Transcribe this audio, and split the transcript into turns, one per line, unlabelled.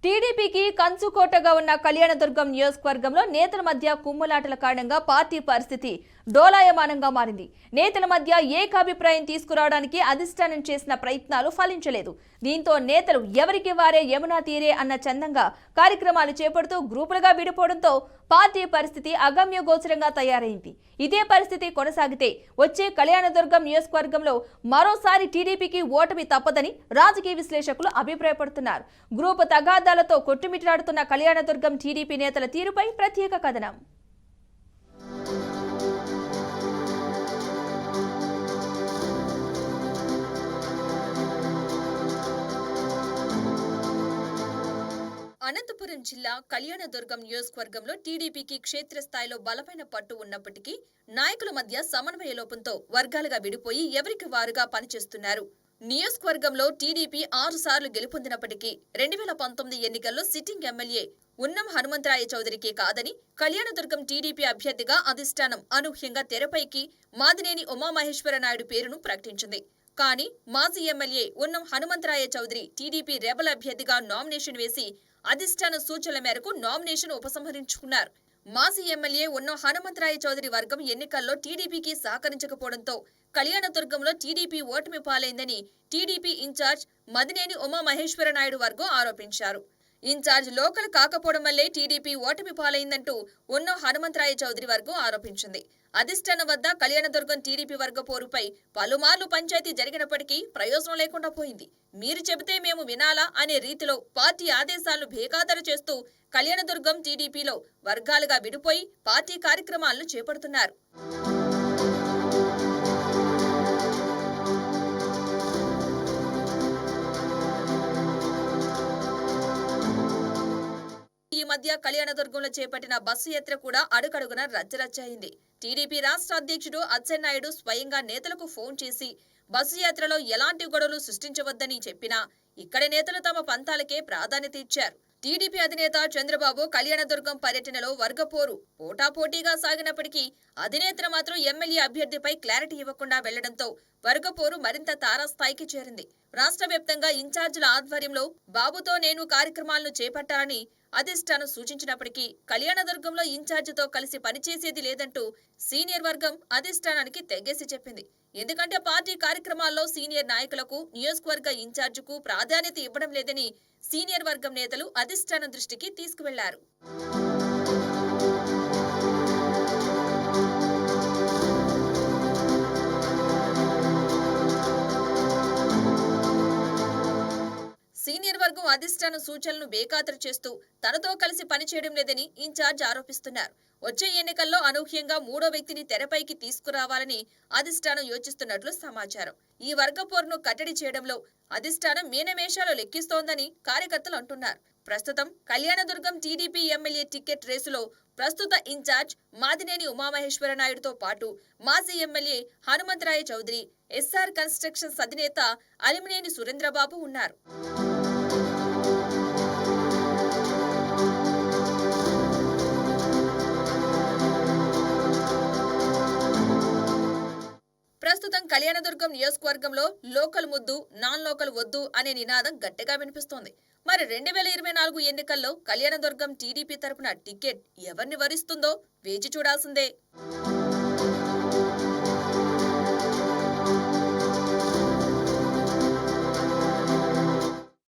టీడీపీకి కంచుకోటగా ఉన్న కళ్యాణదుర్గం నియోజకవర్గంలో నేతల మధ్య కుమ్ములాటల కారణంగా పార్టీ పరిస్థితి డోలాయమానంగా మారింది. నేతల మధ్య ఏకాభిప్రాయం తీసుకురావడానికి అధిష్టానం చేసిన ప్రయత్నాలు ఫలించలేదు. దీంతో నేతలు ఎవరికి వారే యమునా తీరే అన్న చందంగా కార్యక్రమాలు చేపడుతూ గ్రూపులుగా విడిపోవడంతో పార్టీ పరిస్థితి అగమ్య గోచరంగా తయారైంది. ఇదే పరిస్థితి కొనసాగితే వచ్చే కళ్యాణదుర్గం నియోజకవర్గంలో మరోసారి టీడీపీకి ఓటమి తప్పదని రాజకీయ విశ్లేషకులు అభిప్రాయపడుతున్నారు. గ్రూపు తగాదాలతో కొట్టుమిట్టాడుతున్న కళ్యాణదుర్గం టీడీపీ నేతల తీరుపై ప్రత్యేక కథనం. అనంతపురం జిల్లా కళ్యాణదుర్గం నియోజకవర్గంలో టీడీపీకి క్షేత్రస్థాయిలో బలమైన పట్టు ఉన్నప్పటికీ నాయకుల మధ్య సమన్వయ లోపంతో వర్గాలుగా విడిపోయి ఎవరికి వారుగా పనిచేస్తున్నారు. నియోజకవర్గంలో టీడీపీ 6 సార్లు గెలుపొందినప్పటికీ 2019 ఎన్నికల్లో సిట్టింగ్ ఎమ్మెల్యే ఉన్నం హనుమంతరాయ చౌదరికి కాదని కళ్యాణదుర్గం టీడీపీ అభ్యర్థిగా అధిష్టానం అనూహ్యంగా తెరపైకి మాదినేని ఉమామహేశ్వర నాయుడు పేరును ప్రకటించింది. కానీ మాజీ ఎమ్మెల్యే ఉన్నం హనుమంతరాయ చౌదరి టీడీపీ రెబల్ అభ్యర్థిగా నామినేషన్ వేసి అధిష్టాన సూచనల మేరకు నామినేషన్ ఉపసంహరించుకున్నారు. మాజీ ఎమ్మెల్యే ఉన్నం హనుమంతరాయ చౌదరి వర్గం ఎన్నికల్లో టీడీపీకి సహకరించకపోవడంతో కళ్యాణదుర్గంలో టీడీపీ ఓటమి పాలైందని టీడీపీ ఇన్ఛార్జ్ మదినేని ఉమామహేశ్వర నాయుడు వర్గం ఆరోపించారు. ఇన్ఛార్జ్ లోకల్ కాకపోవడం వల్లే టీడీపీ ఓటమి పాలైందంటూ ఉన్నం హనుమంతరాయ చౌదరి వర్గం ఆరోపించింది. అధిష్టానం వద్ద కళ్యాణదుర్గం టీడీపీ వర్గ పోరుపై పలుమార్లు పంచాయతీ జరిగినప్పటికీ ప్రయోజనం లేకుండా పోయింది. మీరు చెబితే మేము వినాలా అనే రీతిలో పార్టీ ఆదేశాలను బేఖాతరు చేస్తూ కళ్యాణదుర్గం టీడీపీలో వర్గాలుగా విడిపోయి పార్టీ కార్యక్రమాలను చేపడుతున్నారు. ఈ మధ్య కళ్యాణదుర్గంలో చేపట్టిన బస్సు యాత్ర కూడా అడుగడుగున రచ్చరచ్చయింది. టీడీపీ రాష్ట్ర అధ్యక్షుడు అచ్చెన్నాయుడు స్వయంగా నేతలకు ఫోన్ చేసి బస్సు యాత్రలో ఎలాంటి గొడవలు సృష్టించవద్దని చెప్పినా ఇక్కడి నేతలు తమ పంతాలకే ప్రాధాన్యత ఇచ్చారు. టీడీపీ అధినేత చంద్రబాబు కళ్యాణదుర్గం పర్యటనలో వర్గపోరు పోటాపోటీగా సాగినప్పటికీ అధినేత మాత్రం ఎమ్మెల్యే అభ్యర్థిపై క్లారిటీ ఇవ్వకుండా వెళ్లడంతో వర్గపోరు మరింత తారాస్థాయికి చేరింది. రాష్ట్ర వ్యాప్తంగా ఇన్ఛార్జీల ఆధ్వర్యంలో బాబుతో నేను కార్యక్రమాలను చేపట్టాలని అధిష్టానం సూచించినప్పటికీ కళ్యాణదుర్గంలో ఇన్ఛార్జితో కలిసి పనిచేసేది లేదంటూ సీనియర్ వర్గం అధిష్టానానికి తెగేసి చెప్పింది. ఎందుకంటే పార్టీ కార్యక్రమాల్లో సీనియర్ నాయకులకు నియోజకవర్గ ఇన్ఛార్జికు ప్రాధాన్యత ఇవ్వడం లేదని సీనియర్ వర్గం నేతలు అధిష్టానం దృష్టికి తీసుకువెళ్లారు. సీనియర్ వర్గం అధిష్టానం సూచనలను బేఖాతరు చేస్తూ తనతో కలిసి పనిచేయడం లేదని ఇన్ఛార్జ్ ఆరోపిస్తున్నారు. వచ్చే ఎన్నికల్లో అనూహ్యంగా 3వ వ్యక్తిని తెరపైకి తీసుకురావాలని అధిష్టానం యోచిస్తున్నట్లు సమాచారం. ఈ వర్గపోరును కట్టడి చేయడంలో అధిష్టానం మీనమేషాలు లెక్కిస్తోందని కార్యకర్తలు అంటున్నారు. ప్రస్తుతం కళ్యాణదుర్గం టీడీపీ ఎమ్మెల్యే టికెట్ రేసులో ప్రస్తుత ఇన్ఛార్జ్ మాదినేని ఉమామహేశ్వర నాయుడుతో పాటు మాజీ MLA Hanumantharaya Chowdary, SR Constructions అధినేత అలిమినేని సురేంద్రబాబు ఉన్నారు. ప్రస్తుతం కళ్యాణదుర్గం నియోజకవర్గంలో లోకల్ ముద్దు, నాన్ లోకల్ వద్దు అనే నినాదం గట్టిగా వినిపిస్తోంది. మరి 2024 ఎన్నికల్లో కళ్యాణదుర్గం టీడీపీ తరపున టికెట్ ఎవరిని వరిస్తుందో వేచి చూడాల్సిందే.